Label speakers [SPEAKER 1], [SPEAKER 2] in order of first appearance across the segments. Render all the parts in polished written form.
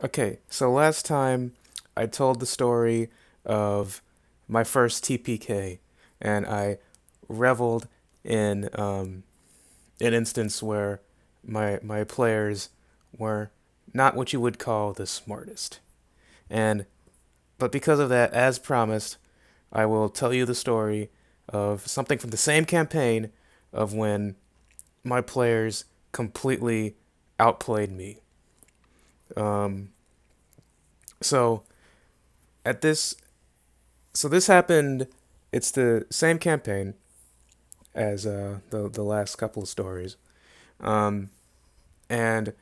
[SPEAKER 1] Okay, so last time I told the story of my first TPK, and I reveled in an instance where my players were not what you would call the smartest. And but because of that, as promised, I will tell you the story of something from the same campaign of when my players completely outplayed me. Um, so at this So this happened. It's the same campaign as the last couple of stories, um, and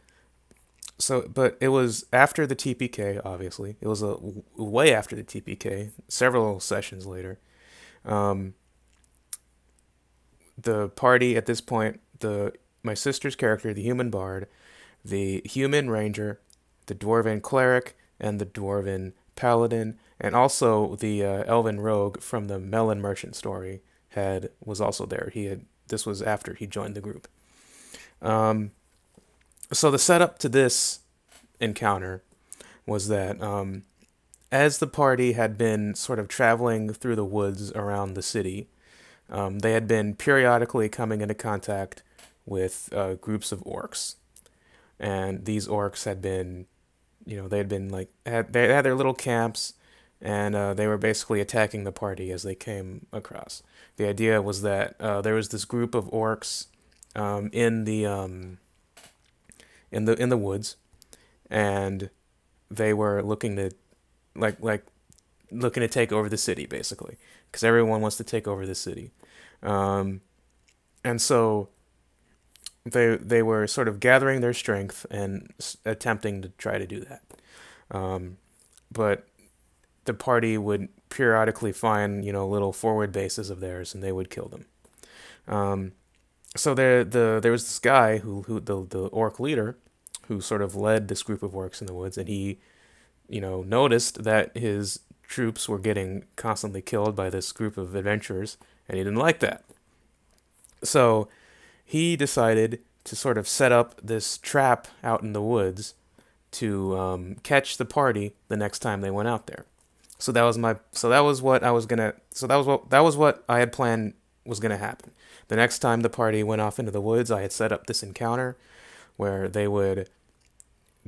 [SPEAKER 1] but it was after the TPK. Obviously, it was way after the TPK. Several sessions later, um, the party at this point, the my sister's character, the human bard, the human ranger, the dwarven cleric, and the dwarven paladin, and also the elven rogue from the Melon Merchant story was also there. This was after he joined the group. Um, so the setup to this encounter was that as the party had been sort of traveling through the woods around the city, they had been periodically coming into contact with groups of orcs, and these orcs had been, they had been they had their little camps, and they were basically attacking the party as they came across. The idea was that there was this group of orcs in the woods, and they were like looking to take over the city basically, because everyone wants to take over the city, um, and so they were sort of gathering their strength and attempting to try to do that. Um, but the party would periodically find, little forward bases of theirs, and they would kill them. Um, so there was this guy who the orc leader, who sort of led this group of orcs in the woods, and he, noticed that his troops were getting constantly killed by this group of adventurers, and he didn't like that. So he decided to sort of set up this trap out in the woods to catch the party the next time they went out there. So that was what I was gonna, so that was what I had planned was gonna happen. The next time the party went off into the woods, I had set up this encounter where they would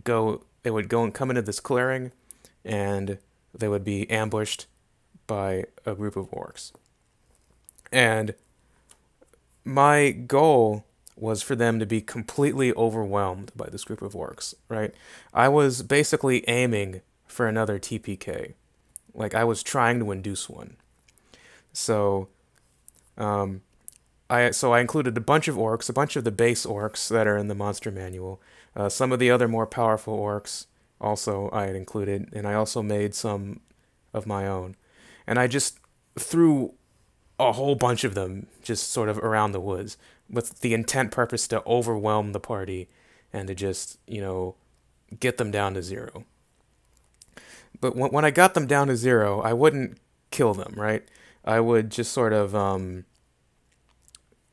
[SPEAKER 1] go and come into this clearing, and they would be ambushed by a group of orcs. And my goal was for them to be completely overwhelmed by this group of orcs, right? I was basically aiming for another TPK. Like I was trying to induce one. So, um, I included a bunch of orcs, a bunch of the base orcs that are in the monster manual. Some of the other more powerful orcs also I had included, and I also made some of my own. And I just threw a whole bunch of them just sort of around the woods with the intent purpose to overwhelm the party and to just, get them down to zero. But when I got them down to zero, I wouldn't kill them, right? I would just sort of, when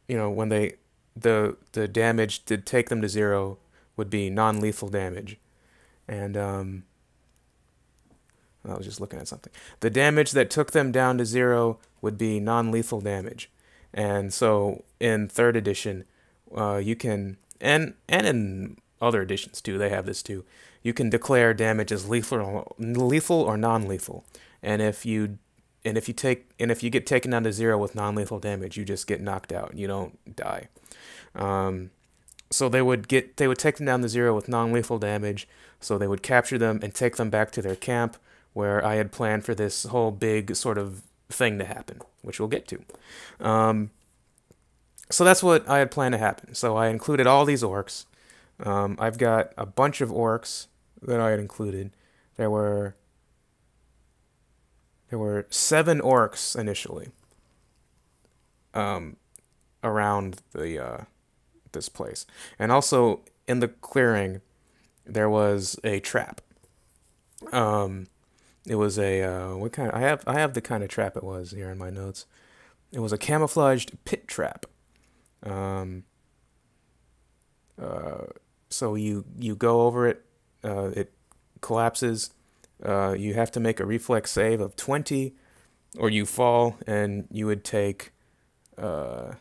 [SPEAKER 1] the damage to take them to zero would be non-lethal damage. And, I was just looking at something. The damage that took them down to zero would be non-lethal damage. And so in third edition, you can, and in other editions too, they have this too. You can declare damage as lethal or non-lethal. And if you get taken down to zero with non-lethal damage, you just get knocked out. You don't die. Um, so they would take them down to zero with non-lethal damage. So they would capture them and take them back to their camp, where I had planned for this whole big sort of thing to happen, which we'll get to. Um, so that's what I had planned to happen. So I included all these orcs. I've got a bunch of orcs that I had included. There were there were 7 orcs initially, um, around the this place, and also in the clearing there was a trap. Um, it was a what kind? I have the kind of trap it was here in my notes. It was a camouflaged pit trap. Um, uh, so you go over it. It collapses, you have to make a reflex save of 20, or you fall and you would take uh,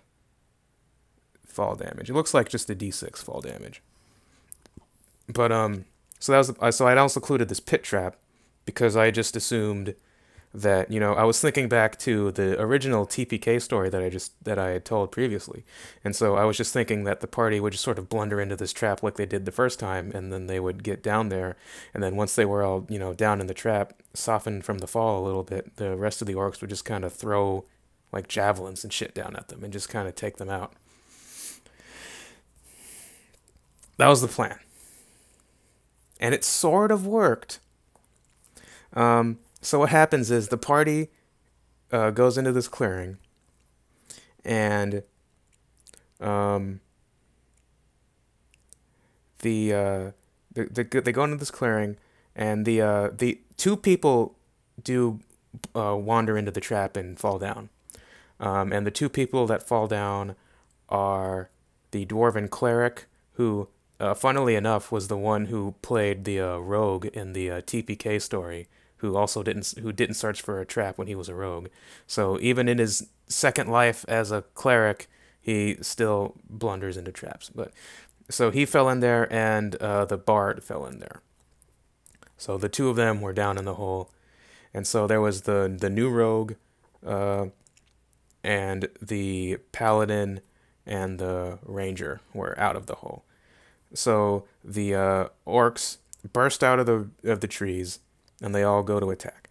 [SPEAKER 1] fall damage. It looks like just a d6 fall damage. But so that was so I'd also included this pit trap because I just assumed that, I was thinking back to the original TPK story that I had told previously, and so I was just thinking that the party would just sort of blunder into this trap like they did the first time, and then they would get down there, and then once they were all down in the trap, softened from the fall a little bit, the rest of the orcs would just kind of throw like javelins and shit down at them and just kind of take them out. That was the plan, and it sort of worked. So what happens is the party goes into this clearing, and um, they go into this clearing, and the two people do wander into the trap and fall down. And the two people that fall down are the dwarven cleric, who, funnily enough, was the one who played the rogue in the TPK story, who didn't search for a trap when he was a rogue. So even in his second life as a cleric, he still blunders into traps. But so he fell in there, and the bard fell in there. So the two of them were down in the hole, and so there was the new rogue, and the paladin and the ranger were out of the hole. So the orcs burst out of the trees, and they all go to attack.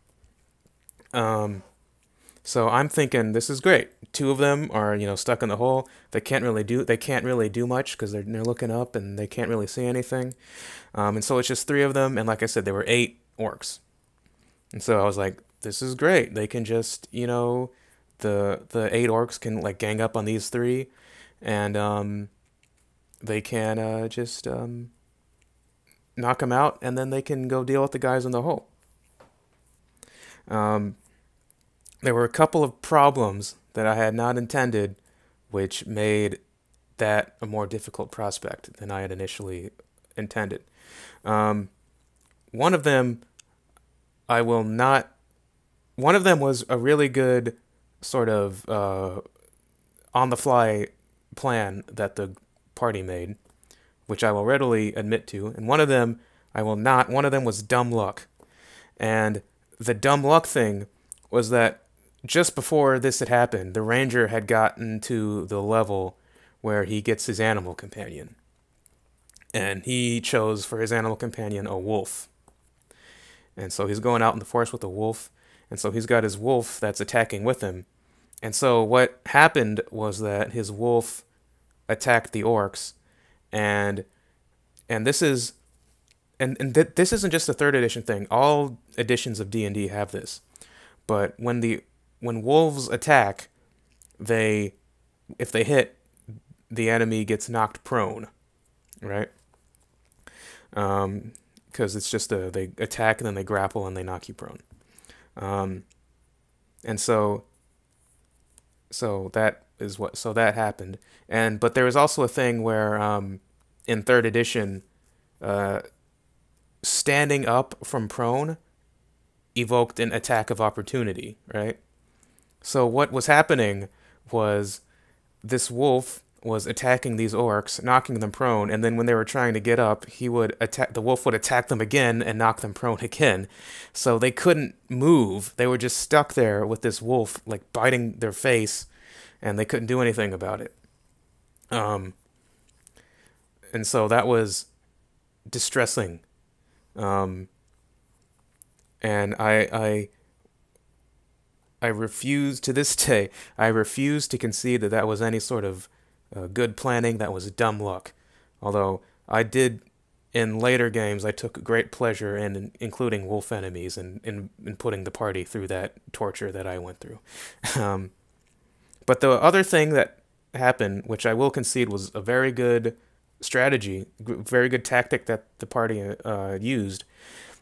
[SPEAKER 1] So I'm thinking this is great. Two of them are stuck in the hole. They can't really do much because they're looking up and they can't really see anything. And so it's just three of them, and like I said, there were 8 orcs. And so I was like, this is great. They can just the 8 orcs can like gang up on these 3, and they can just knock them out, and then they can go deal with the guys in the hole. There were a couple of problems that I had not intended, which made that a more difficult prospect than I had initially intended. One of them, I will not. One of them was a really good sort of on the fly plan that the party made, which I will readily admit to, and one of them I will not. One of them was dumb luck, and the dumb luck thing was that just before this had happened, the ranger had gotten to the level where he gets his animal companion, and he chose for his animal companion a wolf. And so he's going out in the forest with a wolf, and so he's got his wolf that's attacking with him. And so what happened was that his wolf attacked the orcs, and this is this isn't just a 3rd edition thing. All editions of D&D have this. But when wolves attack, if they hit, the enemy gets knocked prone, right? Because it's just they attack and then they grapple and they knock you prone. And so that happened. But there was also a thing where in 3rd edition, standing up from prone evoked an attack of opportunity, right? So what was happening was this wolf was attacking these orcs, knocking them prone, and then when they were trying to get up, the wolf would attack them again and knock them prone again. So they couldn't move. They were just stuck there with this wolf like biting their face, and they couldn't do anything about it. And so that was distressing. And I refuse to this day. I refuse to concede that was any sort of good planning. That was dumb luck. Although I did, in later games, I took great pleasure in including wolf enemies and in putting the party through that torture that I went through. But the other thing that happened, which I will concede was a very good strategy, very good tactic that the party used,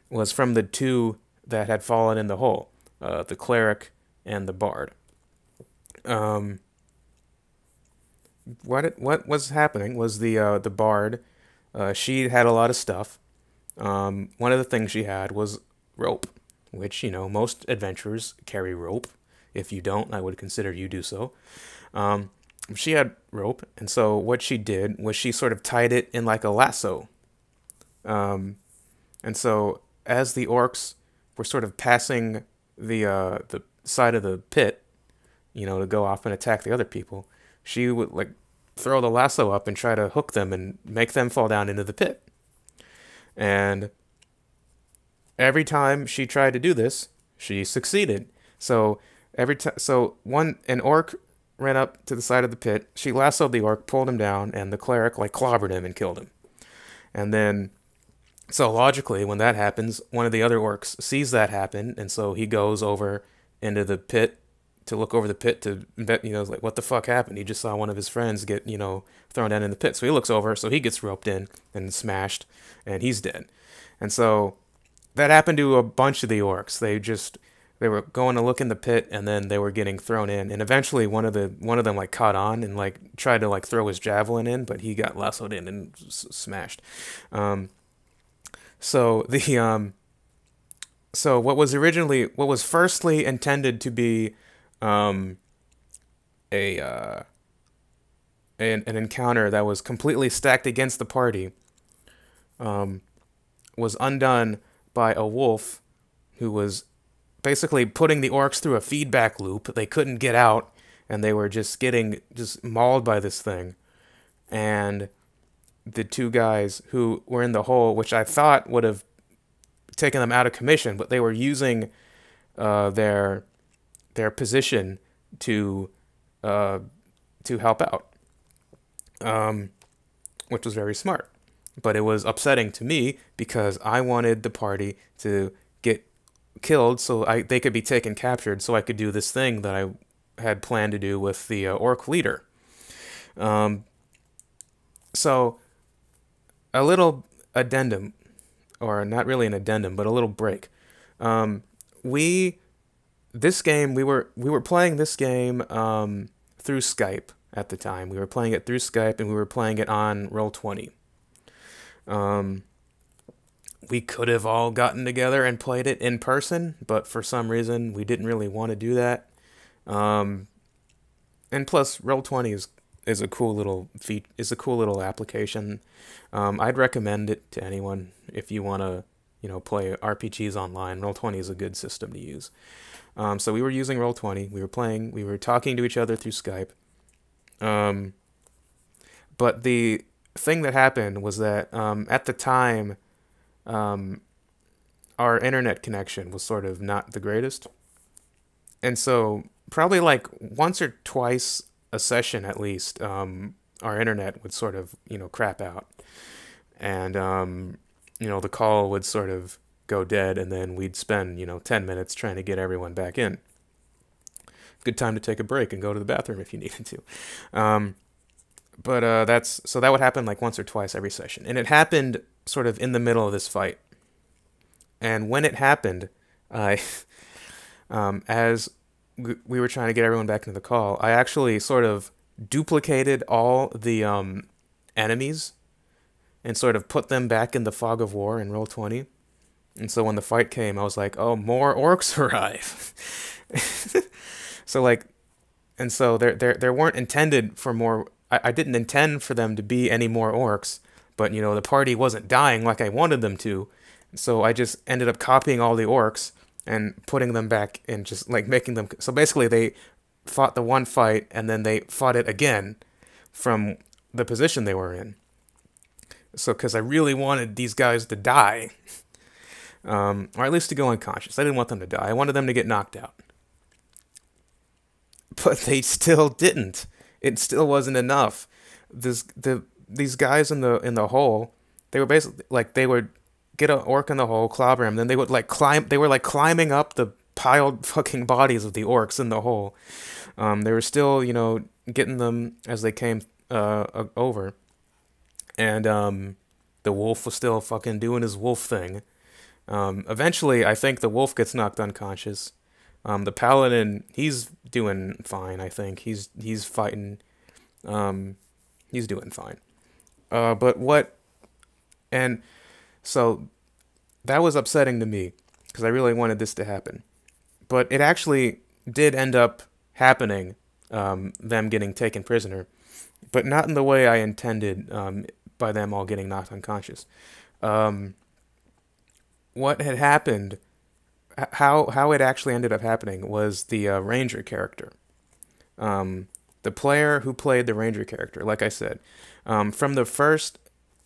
[SPEAKER 1] was from the 2 that had fallen in the hole, the cleric and the bard. What was happening was the bard, she had a lot of stuff, One of the things she had was rope, which, most adventurers carry rope. If you don't, I would consider you do so. Um, she had rope, and so what she did was she sort of tied it in like a lasso. Um, and so as the orcs were sort of passing the side of the pit, to go off and attack the other people, she would like throw the lasso up and try to hook them and make them fall down into the pit. And every time she tried to do this, she succeeded. So every time, so one an orc ran up to the side of the pit. She lassoed the orc, pulled him down, and the cleric like clobbered him and killed him. And then, so logically, when that happens, one of the other orcs sees that happen, and so he goes over into the pit to look over the pit to bet, like, what the fuck happened? He just saw one of his friends get, thrown down in the pit. So he looks over, so he gets roped in and smashed, and he's dead. And so that happened to a bunch of the orcs. They were going to look in the pit, and then they were getting thrown in. And eventually, one of them like caught on and like tried to like throw his javelin in, but he got lassoed in and smashed. Um, so the so what was firstly intended to be um, a an encounter that was completely stacked against the party, um, was undone by a wolf who was basically putting the orcs through a feedback loop. They couldn't get out, and they were just getting just mauled by this thing. And the two guys who were in the hole, which I thought would have taken them out of commission, but they were using their position to uh, to help out, which was very smart. But it was upsetting to me because I wanted the party to get killed so they could be taken captured so I could do this thing that I had planned to do with the orc leader. Um, so a little addendum, or not really an addendum, but a little break. Um, we this game we were playing this game through Skype at the time. We were playing it through Skype, and we were playing it on Roll20. Um, we could have all gotten together and played it in person, but for some reason we didn't really want to do that. Um, and plus, Roll20 is a cool little is a cool little application. I'd recommend it to anyone if you want to, play RPGs online. Roll20 is a good system to use. So we were using Roll20. We were talking to each other through Skype. But the thing that happened was that at the time, um, our internet connection was sort of not the greatest. And so probably like once or twice a session at least, our internet would sort of, crap out. And, the call would sort of go dead, and then we'd spend, 10 minutes trying to get everyone back in. Good time to take a break and go to the bathroom if you needed to. But that would happen like once or twice every session. And it happened sort of in the middle of this fight. And when it happened, I, as we were trying to get everyone back into the call, I actually sort of duplicated all the enemies and sort of put them back in the fog of war in Roll20. And so when the fight came, I was like, oh, more orcs arrive. So like, and so there weren't intended for more. I didn't intend for them to be any more orcs, but the party wasn't dying like I wanted them to. So I just ended up copying all the orcs and putting them back and just like making them. So basically, they fought the one fight and then they fought it again from the position they were in. So because I really wanted these guys to die, or at least to go unconscious. I didn't want them to die. I wanted them to get knocked out. But they still didn't. It still wasn't enough. These guys in the hole, they were basically like they would get an orc in the hole, clobber him, then they would like climb. They were like climbing up the piled fucking bodies of the orcs in the hole. They were still getting them as they came over, and the wolf was still fucking doing his wolf thing. Eventually, I think the wolf gets knocked unconscious. The paladin, he's doing fine. I think he's fighting. He's doing fine. But what? And so that was upsetting to me because I really wanted this to happen. But it actually did end up happening, them getting taken prisoner, but not in the way I intended, by them all getting knocked unconscious. Um, what had happened, how it actually ended up happening was the Ranger character. Um, the player who played the Ranger character, like I said, from the first,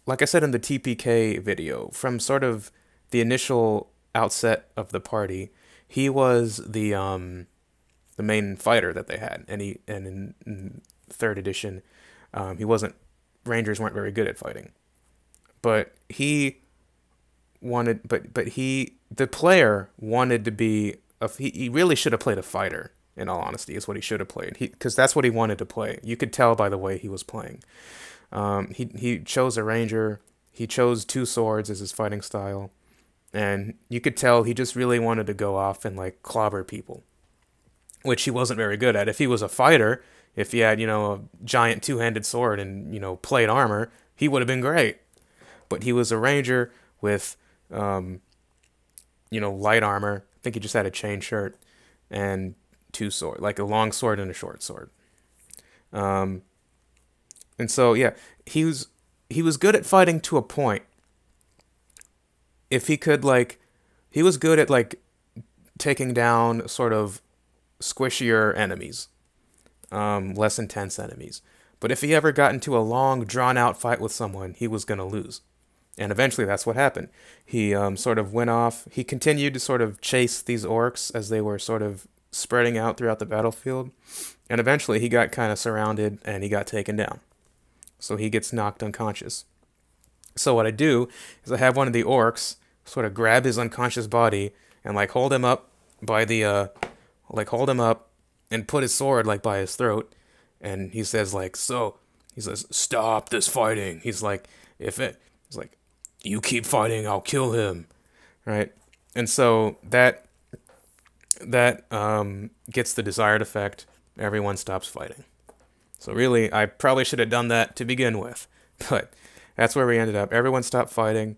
[SPEAKER 1] like I said in the TPK video, from sort of the initial outset of the party, he was the main fighter that they had, and in third edition, he wasn't. Rangers weren't very good at fighting, but the player wanted to be he really should have played a fighter. In all honesty, is what he should have played. Because that's what he wanted to play. You could tell by the way he was playing. He chose a ranger. He chose two swords as his fighting style, and you could tell he just really wanted to go off and like clobber people, which he wasn't very good at. If he was a fighter, if he had a giant two-handed sword and plate armor, he would have been great. But he was a ranger with light armor. I think he just had a chain shirt and two sword, like a long sword and a short sword. Um, and so yeah, he was good at fighting to a point. If he could he was good at taking down sort of squishier enemies, less intense enemies. But if he ever got into a long, drawn-out fight with someone, he was gonna lose. And eventually that's what happened. He sort of went off. He continued to sort of chase these orcs as they were sort of spreading out throughout the battlefield. And eventually he got kind of surrounded and he got taken down. So he gets knocked unconscious. So what I do is I have one of the orcs sort of grab his unconscious body and hold him up by the hold him up and put his sword by his throat. And he says he says, "Stop this fighting." He's like, he's like, "You keep fighting, I'll kill him." Right? And so that gets the desired effect. Everyone stops fighting. So really, I probably should have done that to begin with, but that's where we ended up. Everyone stopped fighting,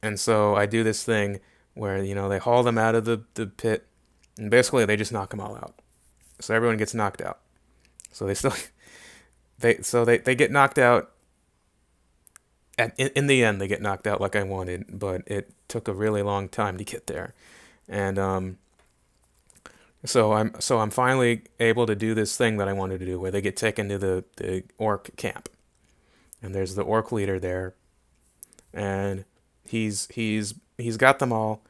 [SPEAKER 1] and so I do this thing where they haul them out of the pit, and basically they just knock them all out. So everyone gets knocked out. So they still they get knocked out. In the end, they get knocked out like I wanted, but it took a really long time to get there, and so I'm finally able to do this thing that I wanted to do, where they get taken to the orc camp, and there's the orc leader there, and he's got them all,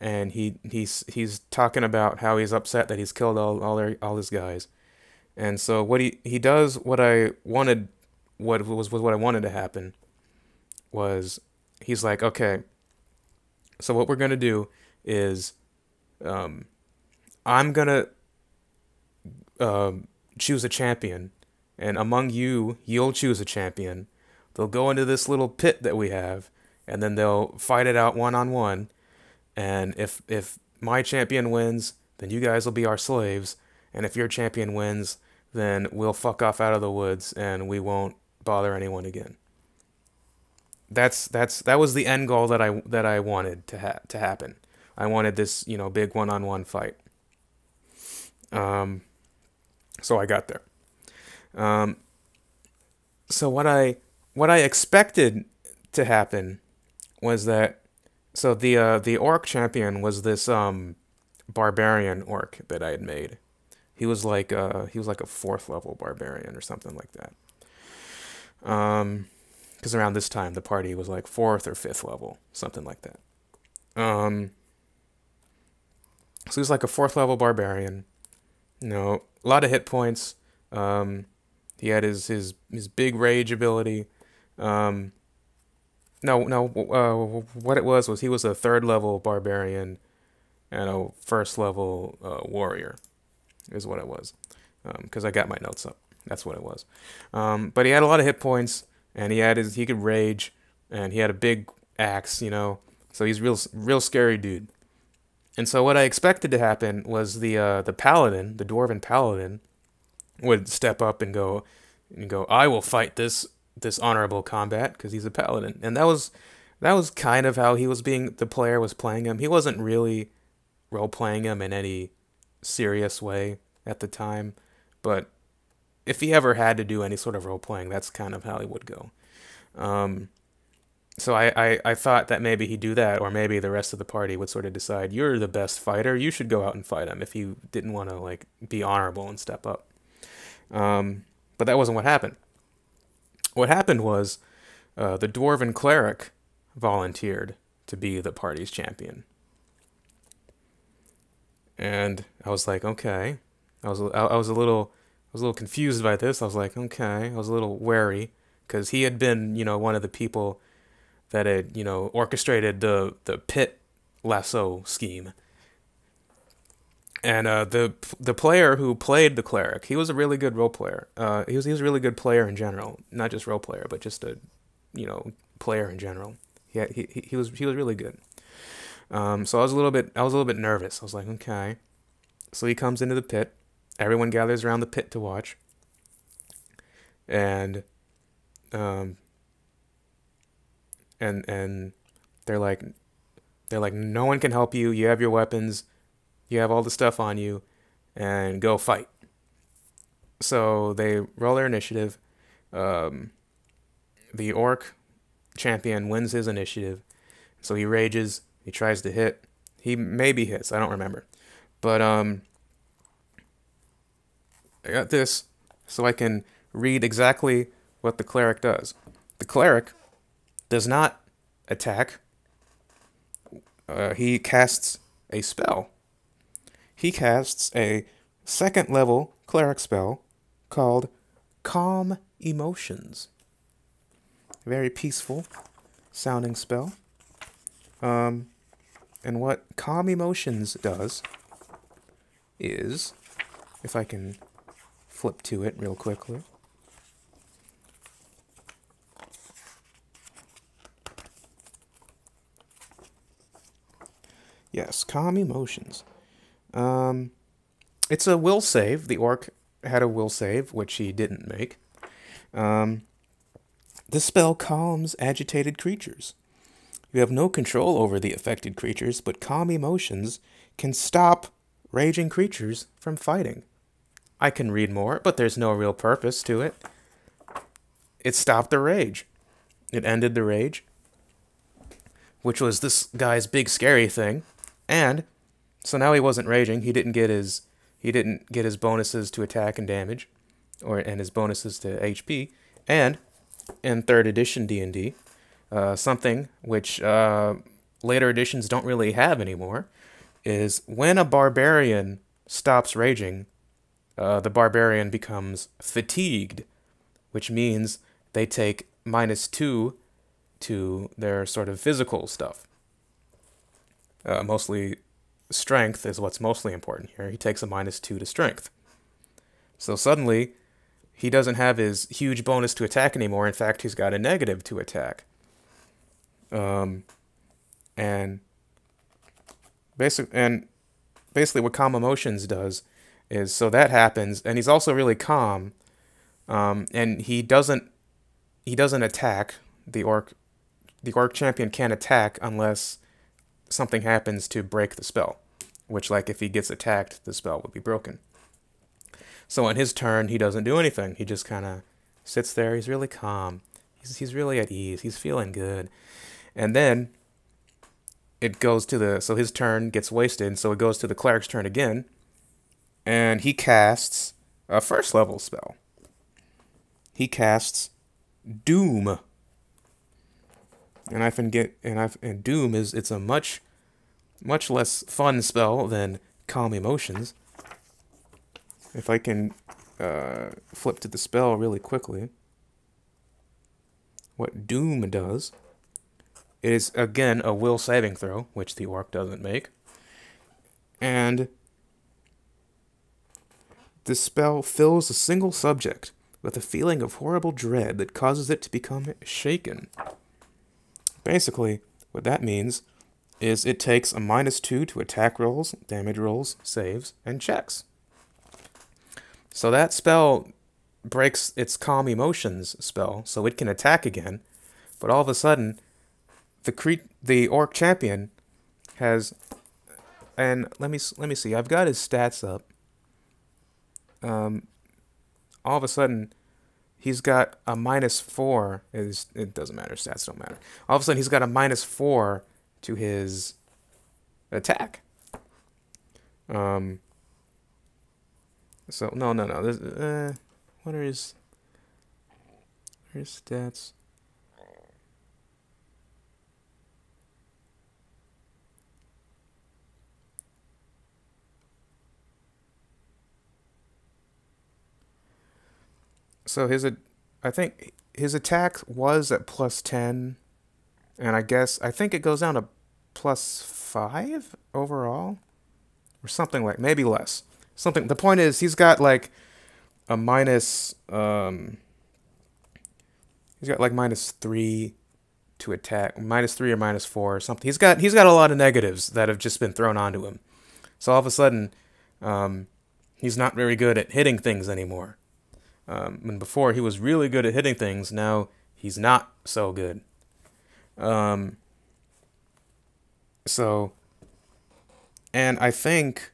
[SPEAKER 1] and he's talking about how he's upset that he's killed all his guys, and so what he does what I wanted, what I wanted to happen was he's like, okay, so what we're gonna do is I'm gonna choose a champion, and among you'll choose a champion. They'll go into this little pit that we have, and then they'll fight it out 1-on-1. And if my champion wins, then you guys will be our slaves. And if your champion wins, then we'll fuck off out of the woods and we won't bother anyone again. That was the end goal that I wanted to happen. I wanted this big 1-on-1 fight. So I got there. So what I expected to happen was that the orc champion was this barbarian orc that I had made. He was like a 4th level barbarian or something like that. Because around this time the party was like 4th or 5th level, something like that. So he was like a 4th level barbarian. A lot of hit points. He had his big rage ability. What it was he was a 3rd level barbarian and a 1st level warrior, is what it was. Because I got my notes up. That's what it was. But he had a lot of hit points, and he could rage, and he had a big axe, So he's real scary dude. And so what I expected to happen was the paladin, the dwarven paladin, would step up and go, "I will fight this honorable combat," because he's a paladin. And that was that was kind of how the player was playing him. He wasn't really role playing him in any serious way at the time, but if he ever had to do any sort of role playing, that's kind of how he would go. Um, so I thought that maybe he'd do that, or maybe the rest of the party would sort of decide, you're the best fighter, you should go out and fight him, if you didn't want to like be honorable and step up. But that wasn't what happened. What happened was the dwarven cleric volunteered to be the party's champion, and I was like, okay. I was a little confused by this. I was like, okay. I was a little wary because he had been, one of the people that had, orchestrated the pit lasso scheme. And the player who played the cleric, he was a really good role player. He was a really good player in general, not just role player, but just a, player in general. He was really good. So I was a little bit nervous. I was like, okay. So he comes into the pit. Everyone gathers around the pit to watch, and um, and they're like, no one can help you. You have your weapons, you have all the stuff on you, and go fight. So they roll their initiative. Um, the orc champion wins his initiative, so he rages. He tries to hit. He maybe hits. I don't remember, but I got this so I can read exactly what the cleric does. The cleric does not attack. He casts a spell. He casts a second level cleric spell called Calm Emotions. Very peaceful sounding spell. And what Calm Emotions does is, if I can flip to it real quickly. Yes, Calm Emotions. It's a will save. The orc had a will save, which he didn't make. The spell calms agitated creatures. You have no control over the affected creatures, but Calm Emotions can stop raging creatures from fighting. I can read more, but there's no real purpose to it. It stopped the rage. It ended the rage, which was this guy's big scary thing. And so now he wasn't raging. He didn't get his bonuses to attack and damage, and his bonuses to HP. And in third edition D&D, something which later editions don't really have anymore, is when a barbarian stops raging, the barbarian becomes fatigued, which means they take -2 to their sort of physical stuff. Mostly strength is what's mostly important here. He takes a -2 to strength. So suddenly, he doesn't have his huge bonus to attack anymore. In fact, he's got a negative to attack. And basically what Calm Emotions does is, so that happens, and he's also really calm, and he doesn't attack. The orc champion can't attack unless something happens to break the spell, which, like, if he gets attacked, the spell would be broken. So on his turn, he doesn't do anything. He just kind of sits there. He's really calm. He's really at ease. He's feeling good. And then it goes to so his turn gets wasted, so it goes to the cleric's turn again, and he casts a first level spell. He casts Doom. And Doom it's a much less fun spell than Calm Emotions. If I can flip to the spell really quickly. What Doom does is, again, a will saving throw, which the orc doesn't make. And the spell fills a single subject with a feeling of horrible dread that causes it to become shaken. Basically, what that means is it takes a -2 to attack rolls, damage rolls, saves, and checks. So that spell breaks its Calm Emotions spell, so it can attack again, but all of a sudden, the orc champion has, and let me see. I've got his stats up. Um, all of a sudden he's got a -4. It doesn't matter. Stats don't matter. All of a sudden he's got a -4 to his attack. Um, so no. What are his stats? So I think his attack was at +10, and I think it goes down to +5 overall, or something like maybe less. Something. The point is, he's got like a minus. He's got like -3 to attack, -3 or -4 or something. He's got a lot of negatives that have just been thrown onto him. So all of a sudden, um, he's not very good at hitting things anymore. And before he was really good at hitting things, now he's not so good. Um, so, and I think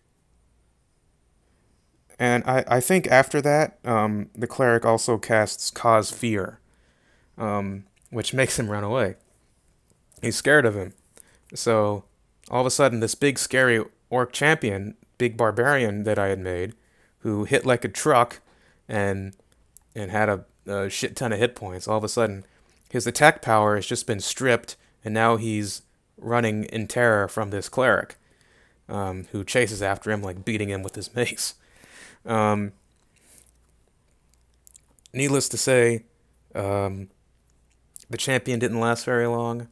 [SPEAKER 1] after that, the cleric also casts Cause Fear, which makes him run away. He's scared of him. So, all of a sudden, this big scary orc champion, big barbarian that I had made, who hit like a truck and had a shit ton of hit points, all of a sudden, his attack power has just been stripped, and now he's running in terror from this cleric, who chases after him, like beating him with his mace. Um, Needless to say, um, the champion didn't last very long.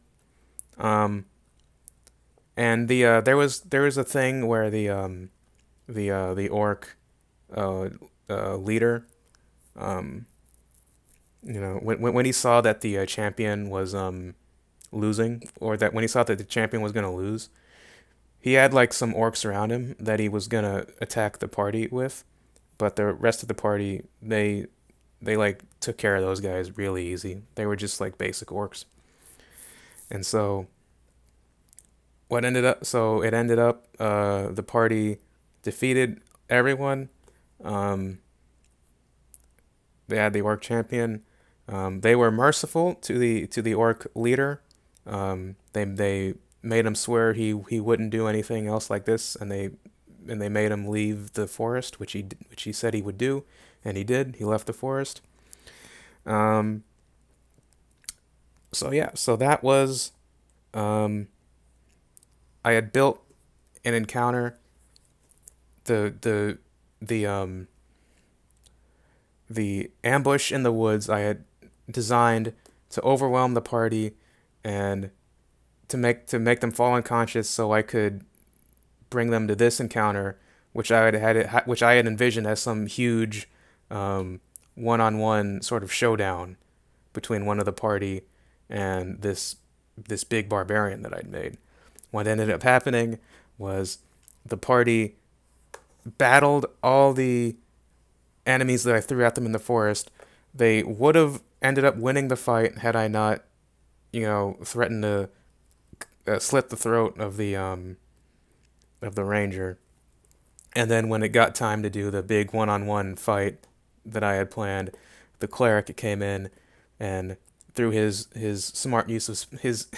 [SPEAKER 1] Um, and there was a thing where the orc uh, leader, um, when he saw that the champion was losing, or that when he saw that the champion was gonna lose, he had like some orcs around him that he was gonna attack the party with, but the rest of the party, they like took care of those guys really easy. They were just like basic orcs. And so it ended up the party defeated everyone. Um, they had the orc champion. They were merciful to the orc leader. They made him swear he wouldn't do anything else like this, and they made him leave the forest, which he said he would do, and he did. He left the forest. Um, so yeah, so that was, um, I had built an encounter. The the the ambush in the woods I had designed to overwhelm the party and to make them fall unconscious so I could bring them to this encounter, which I had envisioned as some huge one-on-one sort of showdown between one of the party and this big barbarian that I'd made. What ended up happening was the party battled all the enemies that I threw at them in the forest. They would have ended up winning the fight had I not, threatened to slit the throat of the ranger. And then when it got time to do the big one-on-one fight that I had planned, the cleric came in and through his smart use of his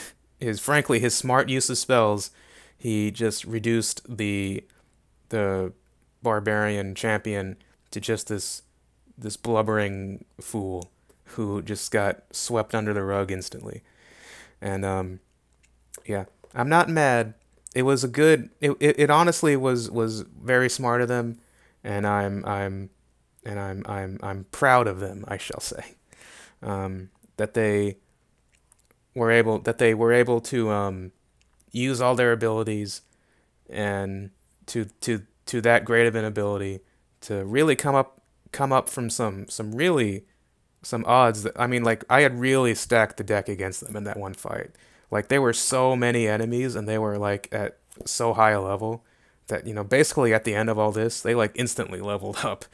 [SPEAKER 1] smart use of spells, he just reduced the barbarian champion to just this blubbering fool who just got swept under the rug instantly. And yeah, I'm not mad. It was a good. It honestly was very smart of them, and I'm proud of them, I shall say, that they were able to use all their abilities, and to that great of an ability to really come up from some odds that, I mean, like, I had really stacked the deck against them in that one fight. Like, there were so many enemies and they were like at so high a level that, basically at the end of all this, they like instantly leveled up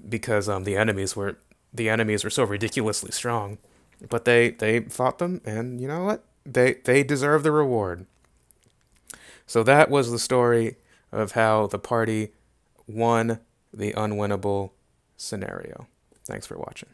[SPEAKER 1] because the enemies were so ridiculously strong. But they fought them, and you know what? They deserve the reward. So that was the story of how the party won the unwinnable scenario. Thanks for watching.